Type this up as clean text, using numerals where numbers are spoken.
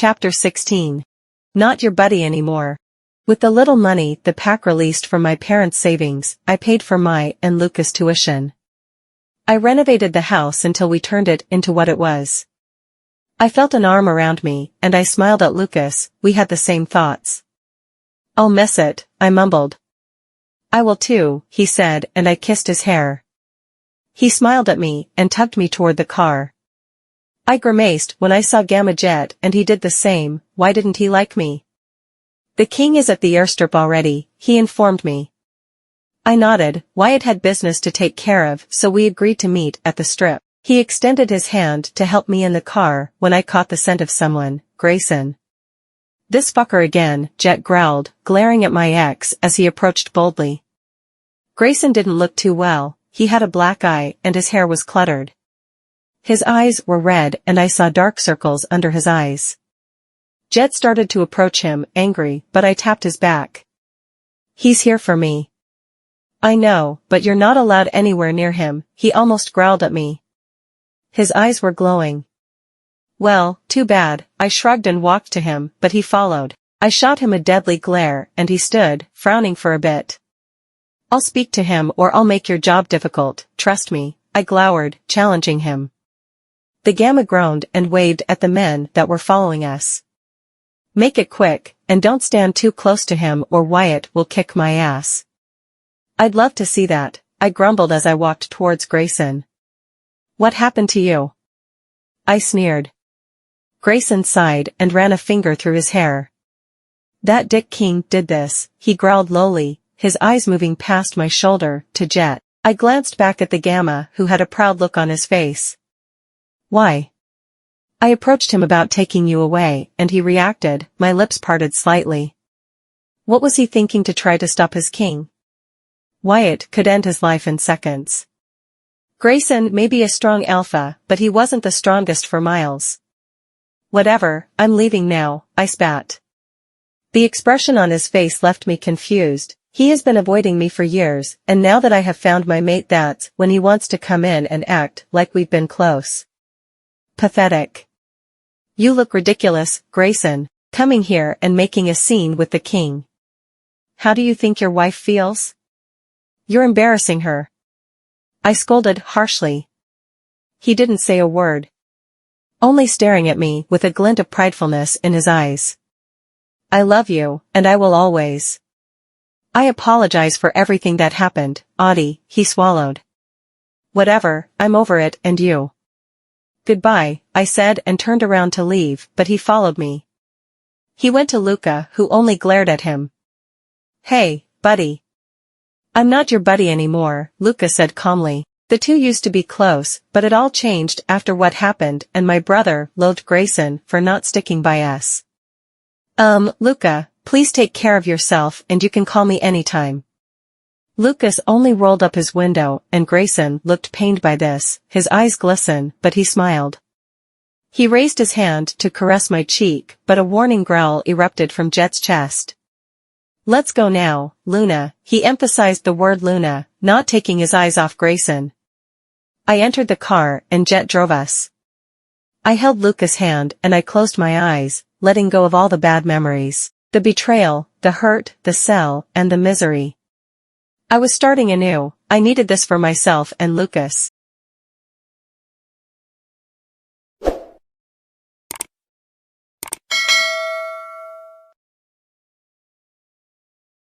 Chapter 16. Not your buddy anymore. With the little money the pack released from my parents' savings, I paid for my and Lucas' tuition. I renovated the house until we turned it into what it was. I felt an arm around me, and I smiled at Lucas. We had the same thoughts. "I'll miss it," I mumbled. "I will too," he said, and I kissed his hair. He smiled at me and tugged me toward the car. I grimaced when I saw Gamma Jet, and he did the same. Why didn't he like me? "The king is at the airstrip already," he informed me. I nodded. Wyatt had business to take care of, so we agreed to meet at the strip. He extended his hand to help me in the car when I caught the scent of someone. Grayson. "This fucker again," Jet growled, glaring at my ex as he approached boldly. Grayson didn't look too well. He had a black eye and his hair was cluttered. His eyes were red and I saw dark circles under his eyes. Jet started to approach him, angry, but I tapped his back. "He's here for me." "I know, but you're not allowed anywhere near him," he almost growled at me. His eyes were glowing. "Well, too bad." I shrugged and walked to him, but he followed. I shot him a deadly glare, and he stood, frowning for a bit. "I'll speak to him or I'll make your job difficult, trust me," I glowered, challenging him. The Gamma groaned and waved at the men that were following us. "Make it quick, and don't stand too close to him or Wyatt will kick my ass." "I'd love to see that," I grumbled as I walked towards Grayson. "What happened to you?" I sneered. Grayson sighed and ran a finger through his hair. "That Dick King did this," he growled lowly, his eyes moving past my shoulder to Jet. I glanced back at the Gamma, who had a proud look on his face. "Why?" "I approached him about taking you away, and he reacted." My lips parted slightly. What was he thinking to try to stop his king? Wyatt could end his life in seconds. Grayson may be a strong alpha, but he wasn't the strongest for miles. "Whatever, I'm leaving now," I spat. The expression on his face left me confused. He has been avoiding me for years, and now that I have found my mate, that's when he wants to come in and act like we've been close. Pathetic. "You look ridiculous, Grayson, coming here and making a scene with the king. How do you think your wife feels? You're embarrassing her." I scolded harshly. He didn't say a word, only staring at me with a glint of pridefulness in his eyes. "I love you, and I will always." "I apologize for everything that happened, Audie," he swallowed. "Whatever, I'm over it, and you?" "Goodbye," I said and turned around to leave, but he followed me. He went to Luca, who only glared at him. "Hey, buddy." "I'm not your buddy anymore," Luca said calmly. The two used to be close, but it all changed after what happened, and my brother loathed Grayson for not sticking by us. Luca, please take care of yourself and you can call me anytime." Lucas only rolled up his window, and Grayson looked pained by this. His eyes glistened, but he smiled. He raised his hand to caress my cheek, but a warning growl erupted from Jet's chest. "Let's go now, Luna," he emphasized the word Luna, not taking his eyes off Grayson. I entered the car, and Jet drove us. I held Lucas' hand and I closed my eyes, letting go of all the bad memories, the betrayal, the hurt, the cell, and the misery. I was starting anew. I needed this for myself and Lucas.